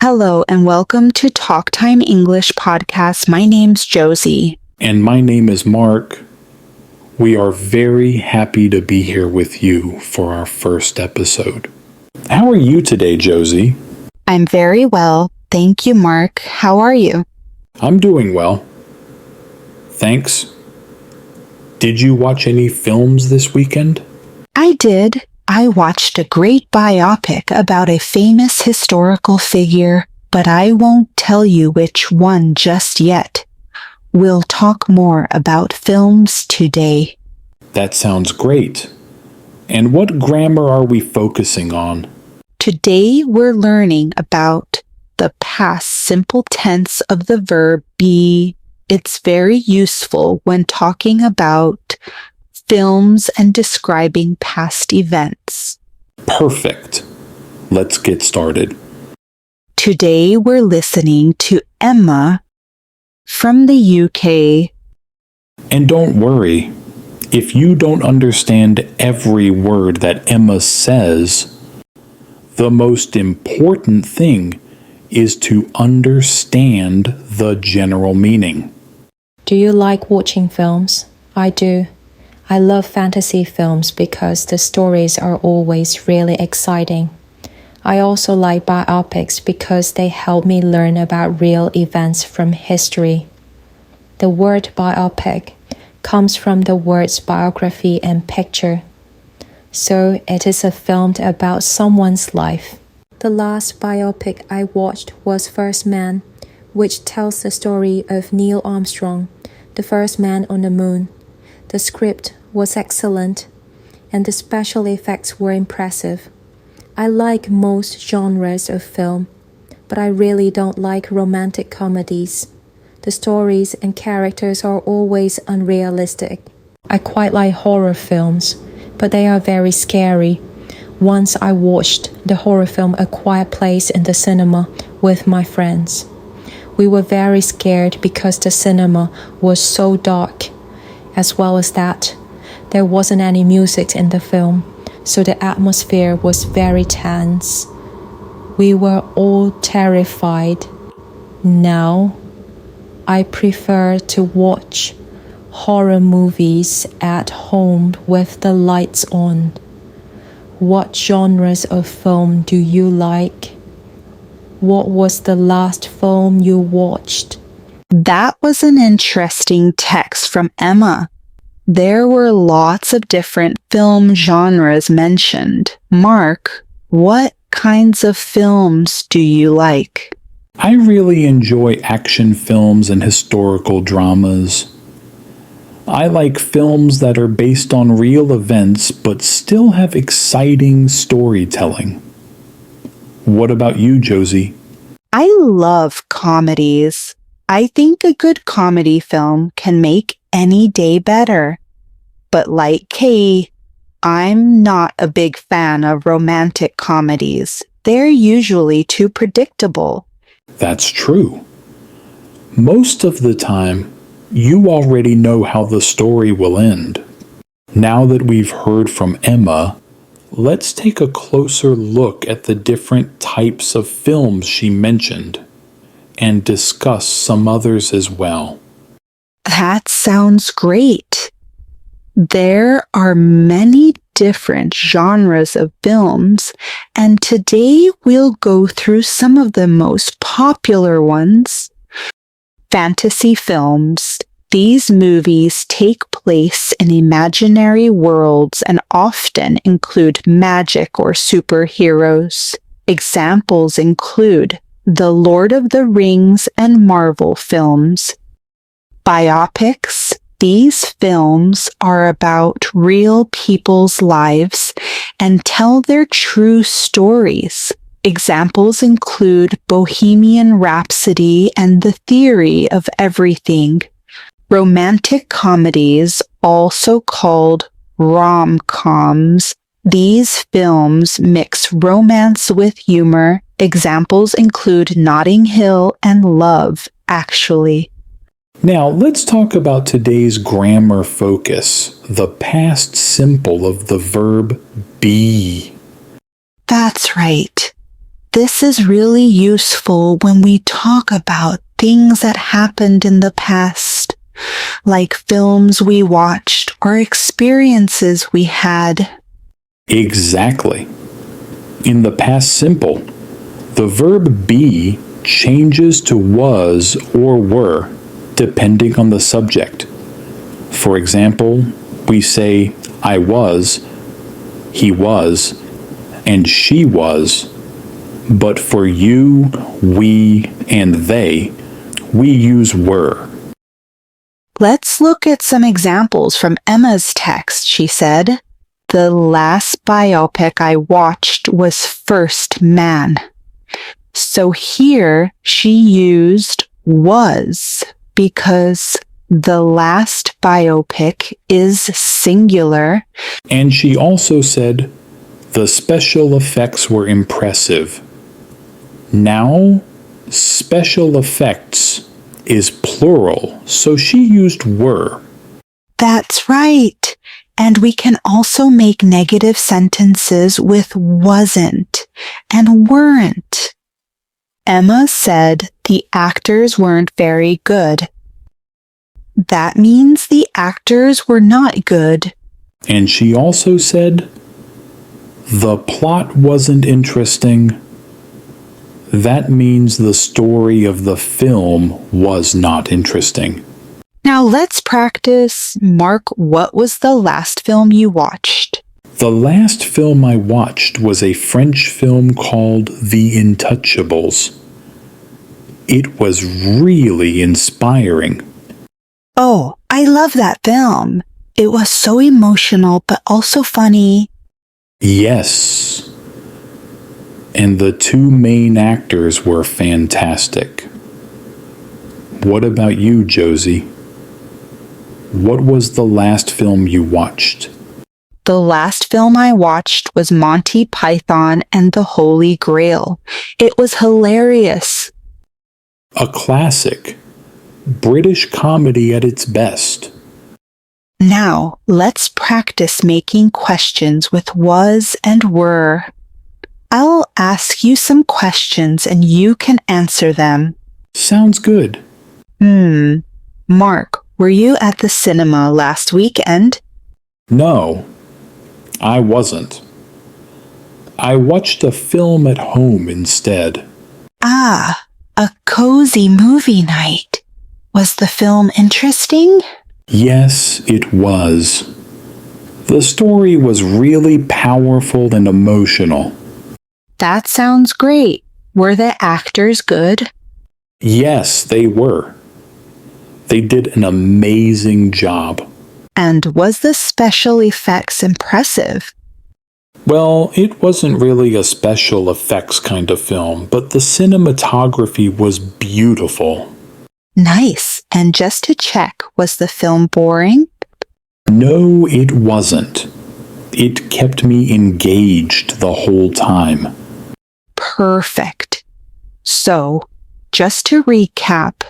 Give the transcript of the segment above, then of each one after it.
Hello and welcome to Talk Time English Podcast. My name's Josie. And my name is Mark. We are very happy to be here with you for our first episode. How are you today, Josie? I'm very well. Thank you, Mark. How are you? I'm doing well. Thanks. Did you watch any films this weekend? I did. I watched a great biopic about a famous historical figure, but I won't tell you which one just yet. We'll talk more about films today. That sounds great. And what grammar are we focusing on? Today we're learning about the past simple tense of the verb be. It's very useful when talking about films and describing past events. Perfect. Let's get started. Today we're listening to Emma from the UK. And don't worry, if you don't understand every word that Emma says, the most important thing is to understand the general meaning. Do you like watching films? I do. I love fantasy films because the stories are always really exciting. I also like biopics because they help me learn about real events from history. The word biopic comes from the words biography and picture. So it is a film about someone's life. The last biopic I watched was First Man, which tells the story of Neil Armstrong, the first man on the moon. The script was excellent, and the special effects were impressive. I like most genres of film, but I really don't like romantic comedies. The stories and characters are always unrealistic. I quite like horror films, but they are very scary. Once I watched the horror film A Quiet Place in the cinema with my friends. We were very scared because the cinema was so dark. As well as that, there wasn't any music in the film, so the atmosphere was very tense. We were all terrified. Now, I prefer to watch horror movies at home with the lights on. What genres of film do you like? What was the last film you watched? That was an interesting text from Emma. There were lots of different film genres mentioned. Mark, what kinds of films do you like? I really enjoy action films and historical dramas. I like films that are based on real events but still have exciting storytelling. What about you, Josie? I love comedies. I think a good comedy film can make any day better. But like Kay, I'm not a big fan of romantic comedies. They're usually too predictable. That's true. Most of the time, you already know how the story will end. Now that we've heard from Emma, let's take a closer look at the different types of films she mentioned and discuss some others as well. That sounds great. There are many different genres of films, and today we'll go through some of the most popular ones. Fantasy films. These movies take place in imaginary worlds and often include magic or superheroes. Examples include the Lord of the Rings and Marvel films. Biopics. These films are about real people's lives and tell their true stories. Examples include Bohemian Rhapsody and The Theory of Everything. Romantic comedies, also called rom-coms. These films mix romance with humor. Examples include Notting Hill and Love, Actually. Now, let's talk about today's grammar focus, the past simple of the verb be. That's right. This is really useful when we talk about things that happened in the past, like films we watched or experiences we had. Exactly. In the past simple, the verb be changes to was or were depending on the subject. For example, we say I was, he was, and she was, but for you, we, and they, we use were. Let's look at some examples from Emma's text. She said, "The last biopic I watched was First Man." So here she used was because the last biopic is singular. And she also said, the special effects were impressive. Now, special effects is plural, so she used were. That's right. And we can also make negative sentences with wasn't and weren't. Emma said the actors weren't very good. That means the actors were not good. And she also said, the plot wasn't interesting. That means the story of the film was not interesting. Now let's practice. Mark, what was the last film you watched? The last film I watched was a French film called The Intouchables. It was really inspiring. Oh, I love that film. It was so emotional, but also funny. Yes. And the two main actors were fantastic. What about you, Josie? What was the last film you watched? The last film I watched was Monty Python and the Holy Grail. It was hilarious. A classic. British comedy at its best. Now, let's practice making questions with was and were. I'll ask you some questions and you can answer them. Sounds good. Mark, were you at the cinema last weekend? No, I wasn't. I watched a film at home instead. Ah, a cozy movie night. Was the film interesting? Yes, it was. The story was really powerful and emotional. That sounds great. Were the actors good? Yes, they were. They did an amazing job. And was the special effects impressive? Well, it wasn't really a special effects kind of film, but the cinematography was beautiful. Nice. And just to check, was the film boring? No, it wasn't. It kept me engaged the whole time. Perfect. So, just to recap,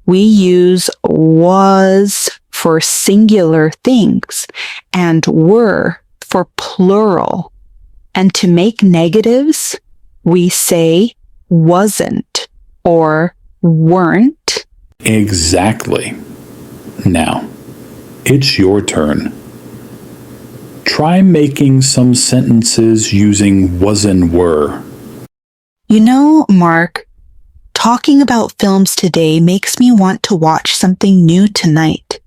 we use was for singular things and were for plural. And to make negatives, we say wasn't or weren't. Exactly. Now, it's your turn. Try making some sentences using was and were. You know, Mark, talking about films today makes me want to watch something new tonight.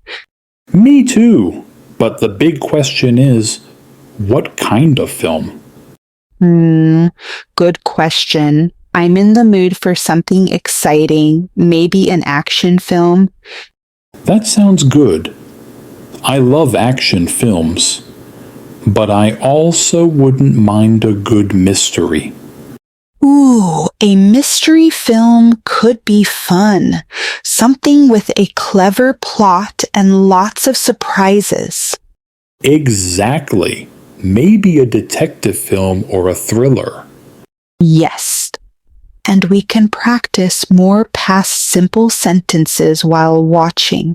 Me too. But the big question is, what kind of film? Good question. I'm in the mood for something exciting, maybe an action film. That sounds good. I love action films, but I also wouldn't mind a good mystery. Ooh, a mystery film could be fun. Something with a clever plot and lots of surprises. Exactly. Maybe a detective film or a thriller. Yes. And we can practice more past simple sentences while watching.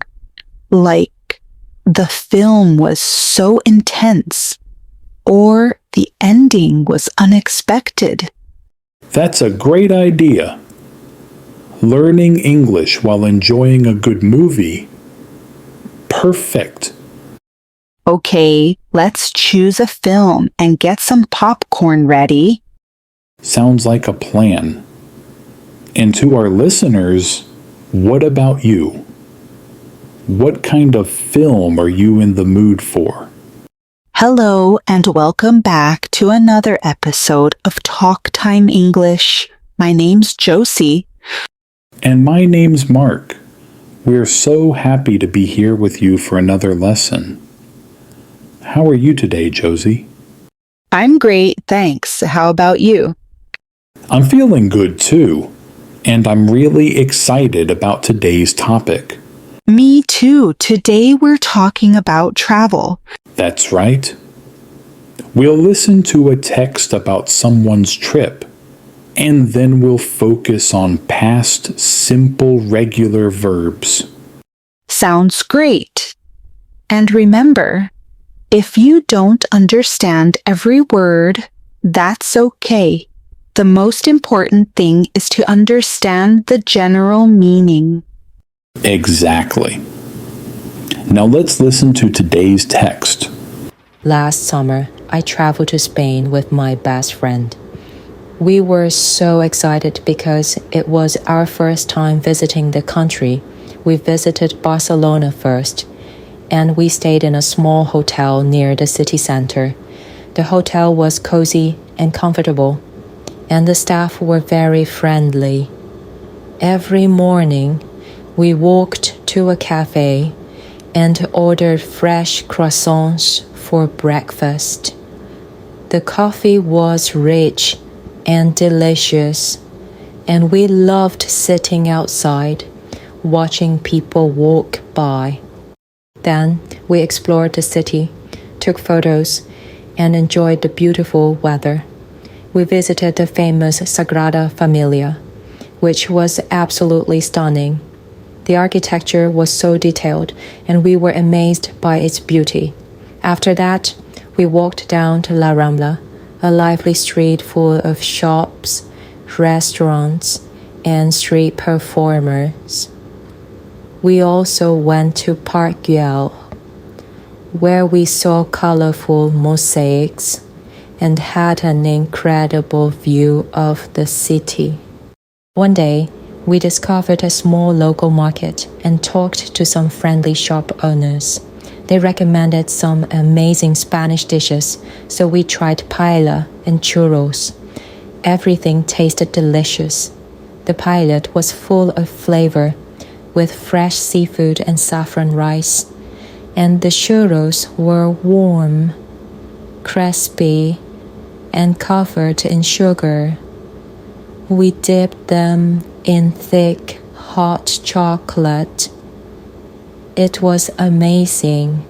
Like, the film was so intense, or the ending was unexpected. That's a great idea. Learning English while enjoying a good movie. Perfect. Okay, let's choose a film and get some popcorn ready. Sounds like a plan. And to our listeners, what about you? What kind of film are you in the mood for? Hello and welcome back to another episode of Talk Time English. My name's Josie. And my name's Mark. We're so happy to be here with you for another lesson. How are you today, Josie? I'm great, thanks. How about you? I'm feeling good too, and I'm really excited about today's topic. Me too. Today we're talking about travel. That's right. We'll listen to a text about someone's trip, and then we'll focus on past simple regular verbs. Sounds great. And remember, if you don't understand every word, that's okay. The most important thing is to understand the general meaning. Exactly. Now let's listen to today's text. Last summer, I traveled to Spain with my best friend. We were so excited because it was our first time visiting the country. We visited Barcelona first, and we stayed in a small hotel near the city center. The hotel was cozy and comfortable, and the staff were very friendly. Every morning, we walked to a cafe and ordered fresh croissants for breakfast. The coffee was rich and delicious, and we loved sitting outside, watching people walk by. Then we explored the city, took photos, and enjoyed the beautiful weather. We visited the famous Sagrada Familia, which was absolutely stunning. The architecture was so detailed, and we were amazed by its beauty. After that, we walked down to La Rambla, a lively street full of shops, restaurants, and street performers. We also went to Park Güell, where we saw colorful mosaics and had an incredible view of the city. One day, we discovered a small local market and talked to some friendly shop owners. They recommended some amazing Spanish dishes, so we tried paella and churros. Everything tasted delicious. The paella was full of flavor, with fresh seafood and saffron rice, and the churros were warm, crispy, and covered in sugar. We dipped them in thick, hot chocolate. It was amazing.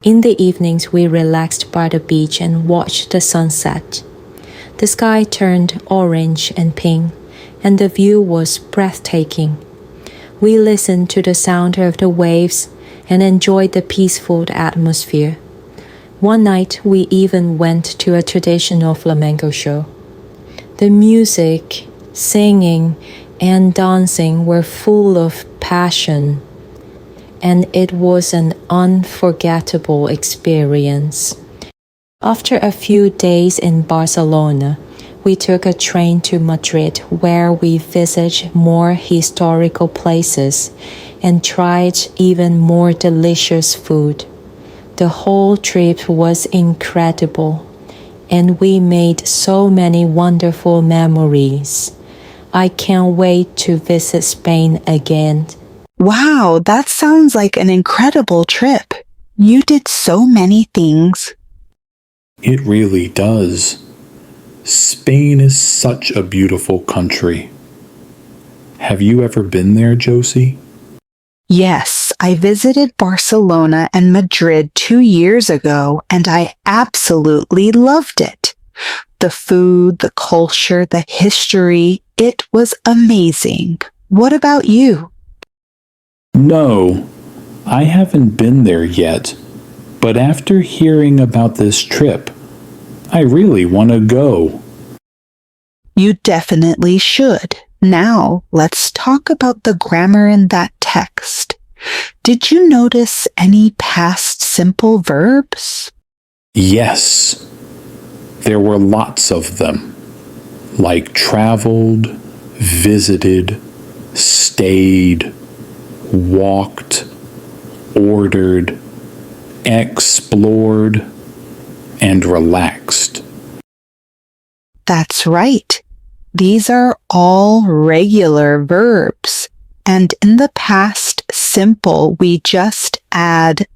In the evenings, we relaxed by the beach and watched the sunset. The sky turned orange and pink, and the view was breathtaking. We listened to the sound of the waves and enjoyed the peaceful atmosphere. One night, we even went to a traditional flamenco show. The music, singing, and dancing were full of passion, and it was an unforgettable experience. After a few days in Barcelona, we took a train to Madrid, where we visited more historical places and tried even more delicious food. The whole trip was incredible, and we made so many wonderful memories. I can't wait to visit Spain again. Wow, that sounds like an incredible trip. You did so many things. It really does. Spain is such a beautiful country. Have you ever been there, Josie? Yes, I visited Barcelona and Madrid 2 years ago, and I absolutely loved it. The food, the culture, the history, it was amazing. What about you? No, I haven't been there yet, but after hearing about this trip, I really want to go. You definitely should. Now, let's talk about the grammar in that text. Did you notice any past simple verbs? Yes, there were lots of them, like traveled, visited, stayed, walked, ordered, explored, and relaxed. That's right. These are all regular verbs. And in the past simple, we just add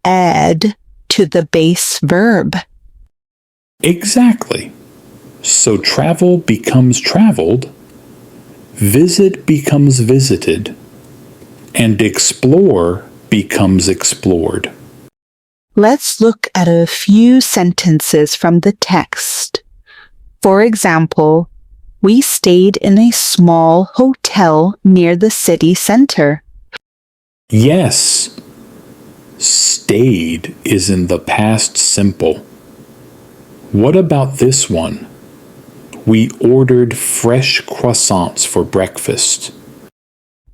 ed to the base verb. Exactly. So travel becomes traveled, visit becomes visited, and explore becomes explored. Let's look at a few sentences from the text. For example, we stayed in a small hotel near the city center. Yes, stayed is in the past simple. What about this one? We ordered fresh croissants for breakfast.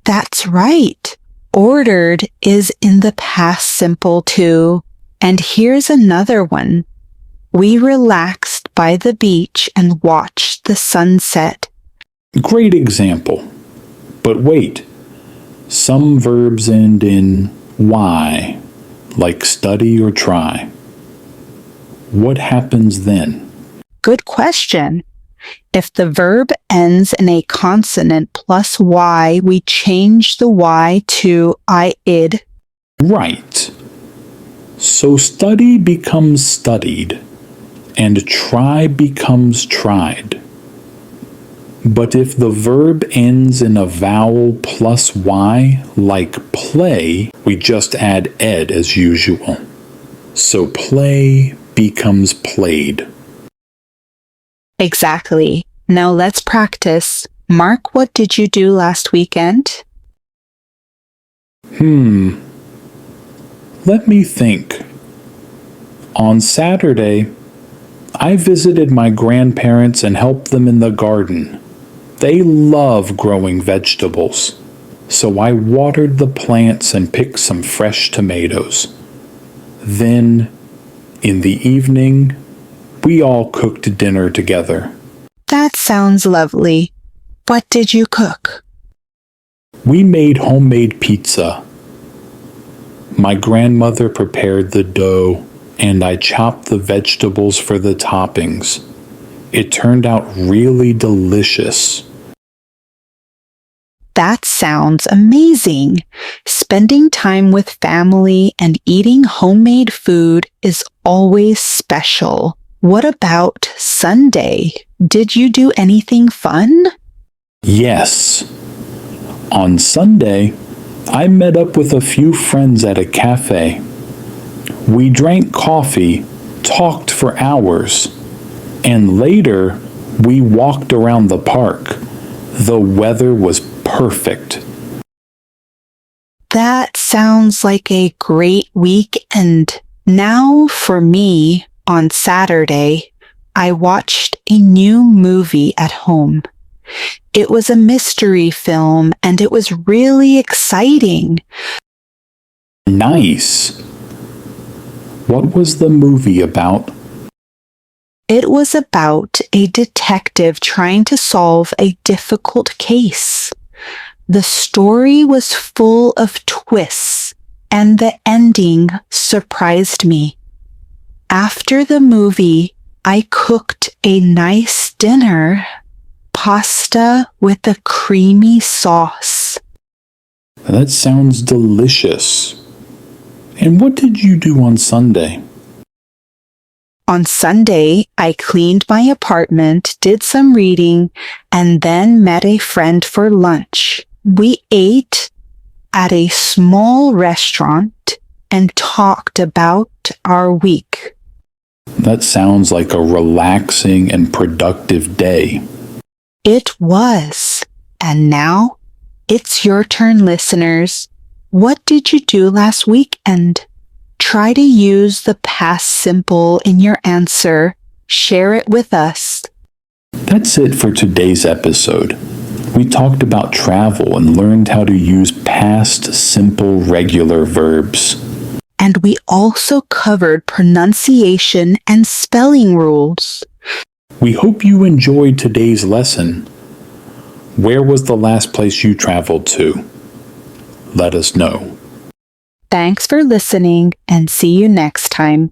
That's right. Ordered is in the past simple too. And here's another one. We relaxed by the beach and watched the sunset. Great example. But wait, some verbs end in y, like study or try. What happens then? Good question. If the verb ends in a consonant plus y, we change the y to id. Right. So study becomes studied, and try becomes tried. But if the verb ends in a vowel plus y, like play, we just add ed as usual. So play becomes played. Exactly. Now let's practice. Mark, what did you do last weekend? Let me think. On Saturday, I visited my grandparents and helped them in the garden. They love growing vegetables, so I watered the plants and picked some fresh tomatoes. Then, in the evening, we all cooked dinner together. That sounds lovely. What did you cook? We made homemade pizza. My grandmother prepared the dough, and I chopped the vegetables for the toppings. It turned out really delicious. That sounds amazing. Spending time with family and eating homemade food is always special. What about Sunday? Did you do anything fun? Yes. On Sunday, I met up with a few friends at a cafe. We drank coffee, talked for hours, and later we walked around the park. The weather was perfect. That sounds like a great weekend. Now for me, on Saturday, I watched a new movie at home. It was a mystery film and it was really exciting. Nice. What was the movie about? It was about a detective trying to solve a difficult case. The story was full of twists, and the ending surprised me. After the movie, I cooked a nice dinner, pasta with a creamy sauce. That sounds delicious. And what did you do on Sunday? On Sunday, I cleaned my apartment, did some reading, and then met a friend for lunch. We ate at a small restaurant and talked about our week. That sounds like a relaxing and productive day. It was. And now, it's your turn, listeners. What did you do last weekend? Try to use the past simple in your answer. Share it with us. That's it for today's episode. We talked about travel and learned how to use past simple regular verbs. And we also covered pronunciation and spelling rules. We hope you enjoyed today's lesson. Where was the last place you traveled to? Let us know. Thanks for listening and see you next time.